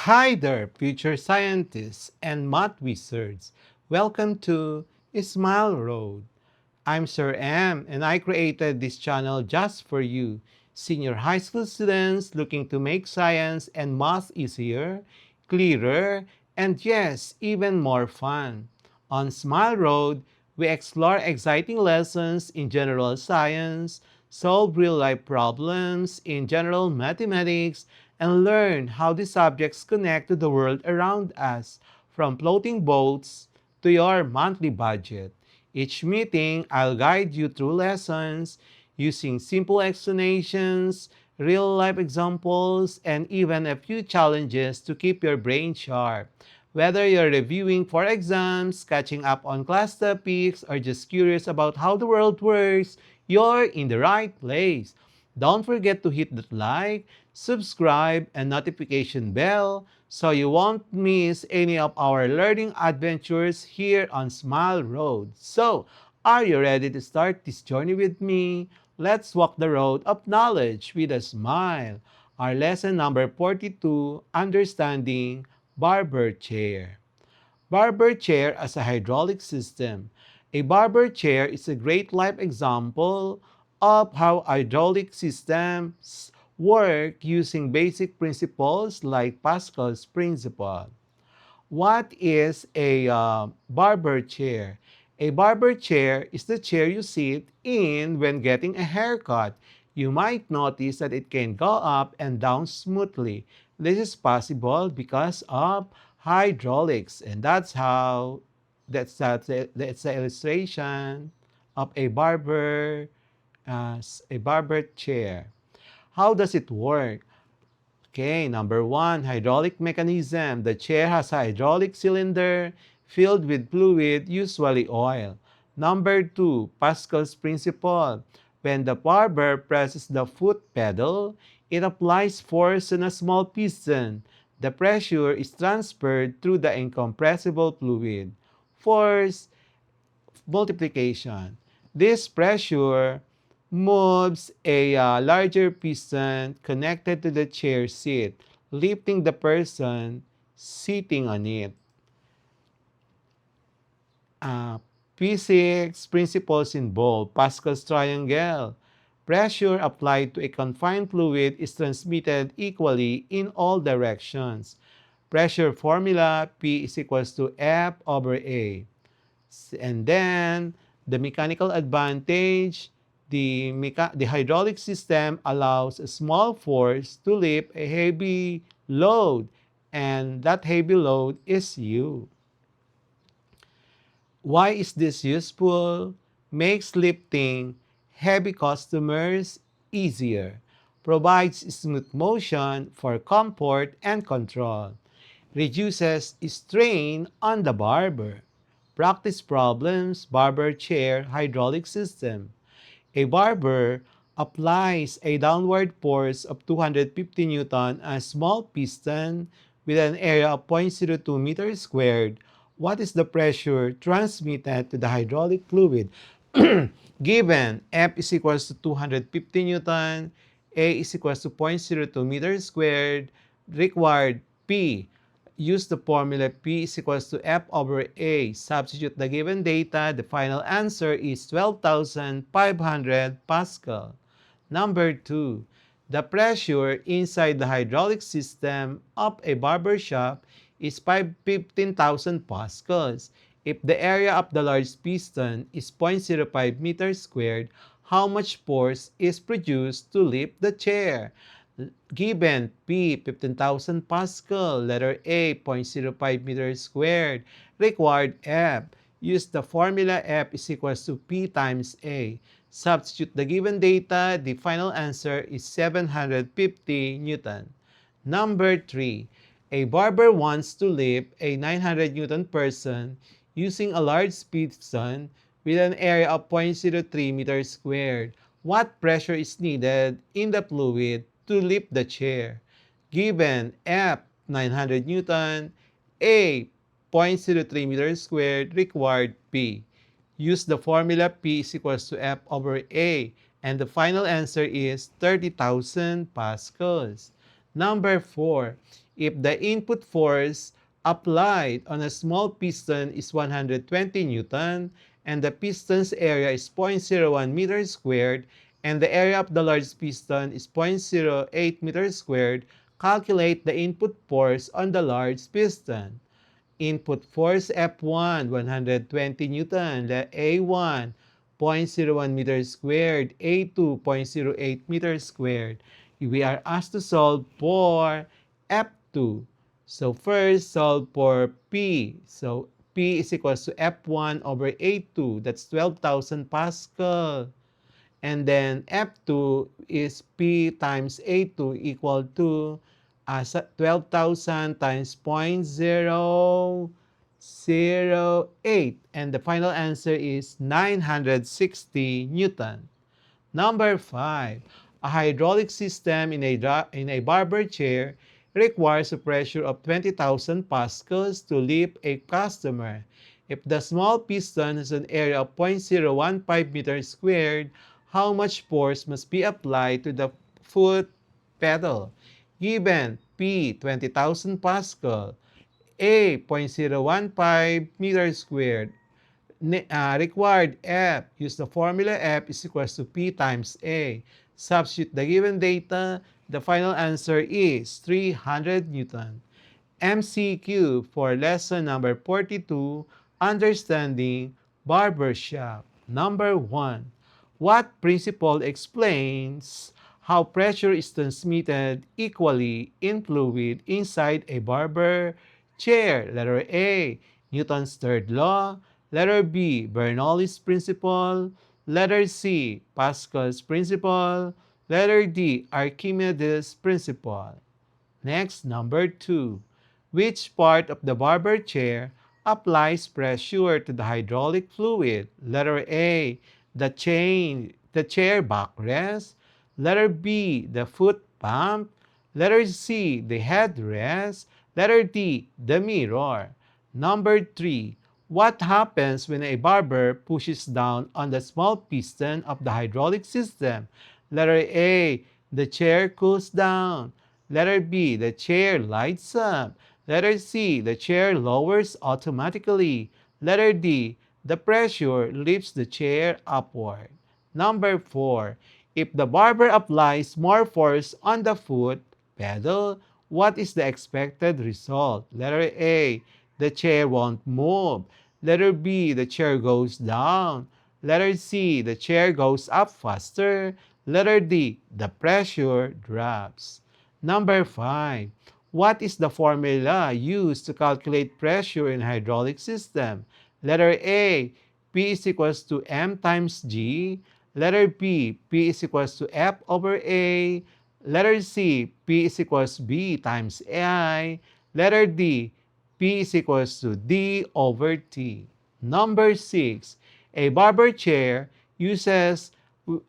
Hi there, future scientists and math wizards. Welcome to Smile Road. I'm Sir M, and I created this channel just for you, senior high school students looking to make science and math easier, clearer, and yes, even more fun. On Smile Road, we explore exciting lessons in general science, solve real life problems in general mathematics, and learn how these subjects connect to the world around us, from floating boats to your monthly budget. Each meeting, I'll guide you through lessons using simple explanations, real life examples, and even a few challenges to keep your brain sharp. Whether you're reviewing for exams, catching up on class topics, or just curious about how the world works, you're in the right place. Don't forget to hit that like, subscribe, and notification bell so you won't miss any of our learning adventures here on Smile Road. So, are you ready to start this journey with me? Let's walk the road of knowledge with a smile. Our lesson number 42, Understanding Barber Chair. Barber chair as a hydraulic system. A barber chair is a great life example of how hydraulic systems work using basic principles like Pascal's principle. What is a barber chair? A barber chair is the chair you sit in when getting a haircut. You might notice that it can go up and down smoothly. This is possible because of hydraulics, and that's the illustration of a barber chair. How does it work? Okay, number one, hydraulic mechanism. The chair has a hydraulic cylinder filled with fluid, usually oil. Number two, Pascal's principle. When the barber presses the foot pedal, it applies force on a small piston. The pressure is transferred through the incompressible fluid. Force multiplication. This pressure moves a larger piston connected to the chair seat, lifting the person sitting on it. Uh, Physics principles involved Pascal's triangle. Pressure applied to a confined fluid is transmitted equally in all directions. Pressure formula P is equals to F over A. And then the mechanical advantage, the hydraulic system allows a small force to lift a heavy load, and that heavy load is you. Why is this useful? Makes lifting heavy customers easier, provides smooth motion for comfort and control, reduces strain on the barber. Practice problems, barber chair, hydraulic system. A barber applies a downward force of 250 Newton on a small piston with an area of 0.02 meters squared. What is the pressure transmitted to the hydraulic fluid? Given F is equals to 250 Newton, A is equals to 0.02 meters squared, required P. Use the formula P is equals to F over A. Substitute the given data. The final answer is 12,500 Pascal. Number 2. The pressure inside the hydraulic system of a barber shop is 15,000 pascals. If the area of the large piston is 0.05 meters squared, how much force is produced to lift the chair? Given P, 15,000 Pascal, letter A, 0.05 meters squared, required F. Use the formula F is equals to P times A. Substitute the given data, the final answer is 750 Newton. Number 3. A barber wants to lift a 900 Newton person using a large piston with an area of 0.03 meters squared. What pressure is needed in the fluid to lift the chair? Given F 900 Newton, A 0.03 meters squared, required P. Use the formula P is equals to F over A, and the final answer is 30,000 pascals. Number 4. if the input force applied on a small piston is 120 Newton and the piston's area is 0.01 meters squared and the area of the large piston is 0.08 meters squared, calculate the input force on the large piston. Input force F1, 120 Newton, A1, 0.01 meters squared, A2, 0.08 meters squared. We are asked to solve for F2. So first, solve for P. So P is equals to F1 over A2. That's 12,000 Pascal. And then F2 is P times A2 equal to 12,000 times 0.008. And the final answer is 960 Newton. Number 5. A hydraulic system in a barber chair requires a pressure of 20,000 pascals to lift a customer. If the small piston has an area of 0.015 meters squared, how much force must be applied to the foot pedal? Given P 20,000 pascal, A 0.015 meters squared, required F, use the formula F is equals to P times A. Substitute the given data, the final answer is 300 Newton. MCQ for lesson number 42, Understanding Barbershop. Number 1. What principle explains how pressure is transmitted equally in fluid inside a barber chair? Letter A, Newton's third law. Letter B, Bernoulli's principle. Letter C, Pascal's principle. Letter D, Archimedes' principle. Next, number 2. Which part of the barber chair applies pressure to the hydraulic fluid? Letter A, the chair backrest. Letter B, the foot pump. Letter C, the headrest. Letter D, the mirror. Number 3. What happens when a barber pushes down on the small piston of the hydraulic system? Letter A, the chair cools down. Letter B, the chair lights up. Letter C, the chair lowers automatically. Letter D, the pressure lifts the chair upward. Number 4. If the barber applies more force on the foot pedal, what is the expected result? Letter A, the chair won't move. Letter B, the chair goes down. Letter C, the chair goes up faster. Letter D, the pressure drops. Number 5. What is the formula used to calculate pressure in hydraulic system? Letter A, P is equals to M times G. Letter B, P is equals to F over A. Letter C, P is equals to B times I. Letter D, P is equals to D over T. Number 6. A barber chair uses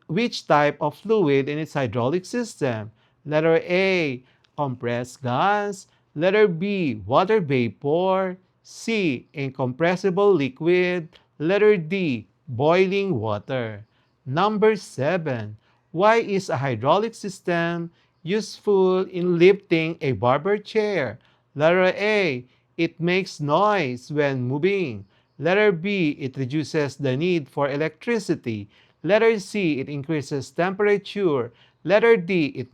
which type of fluid in its hydraulic system? Letter A, compressed gas. Letter B, water vapor. C, incompressible liquid. Letter D, boiling water. Number 7. Why is a hydraulic system useful in lifting a barber chair? Letter A, it makes noise when moving. Letter B, it reduces the need for electricity. Letter C, it increases temperature. Letter D, it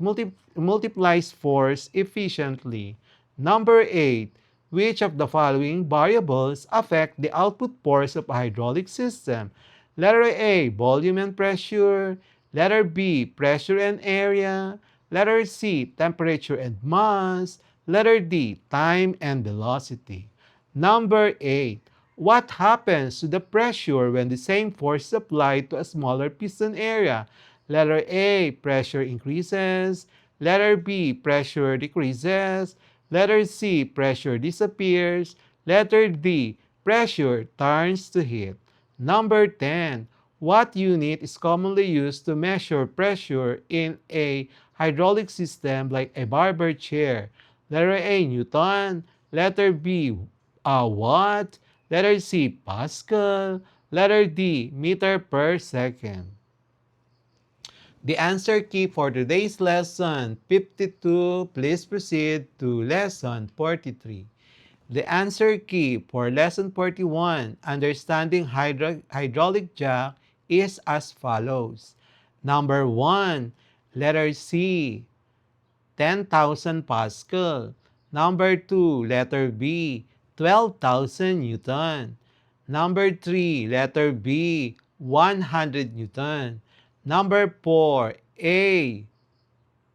multiplies force efficiently. Number 8. Which of the following variables affect the output force of a hydraulic system? Letter A, volume and pressure. Letter B, pressure and area. Letter C, temperature and mass. Letter D, time and velocity. Number 8. What happens to the pressure when the same force is applied to a smaller piston area? Letter A, pressure increases. Letter B, pressure decreases. Letter C, pressure disappears. Letter D, pressure turns to heat. Number 10. What unit is commonly used to measure pressure in a hydraulic system like a barber chair? Letter A, Newton. Letter B, watt. Letter C, Pascal. Letter D, meter per second. The answer key for today's lesson 52. Please proceed to lesson 43. The answer key for lesson 41, understanding hydraulic jack, is as follows. Number 1, letter C, 10,000 Pascal. Number 2, letter B, 12,000 Newton. Number 3, letter B, 100 Newton. Number 4, A,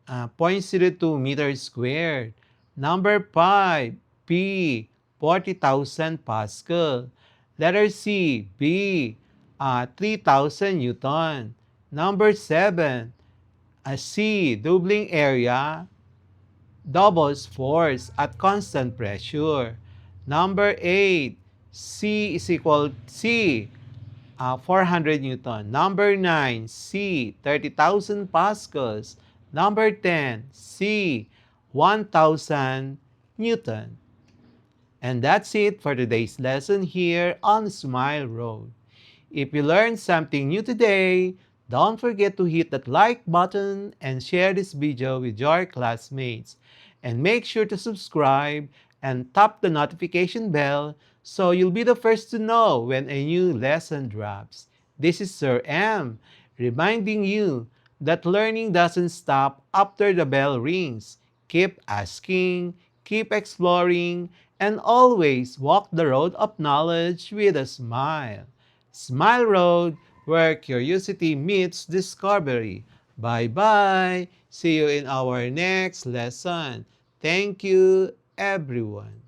0.02 meters squared. Number 5, B, 40,000 Pascal. Letter C, B, 3,000 Newton. Number 7, C, doubling area, doubles force at constant pressure. Number 8, C is equal C, 400 Newton. Number 9, C, 30,000 pascals. Number 10, C, 1,000 Newton. And that's it for today's lesson here on Smile Road. If you learned something new today, don't forget to hit that like button and share this video with your classmates. And make sure to subscribe and tap the notification bell so you'll be the first to know when a new lesson drops. This is Sir M, reminding you that learning doesn't stop after the bell rings. Keep asking, keep exploring, and always walk the road of knowledge with a smile. Smile Road, where curiosity meets discovery. Bye-bye. See you in our next lesson. Thank you, everyone.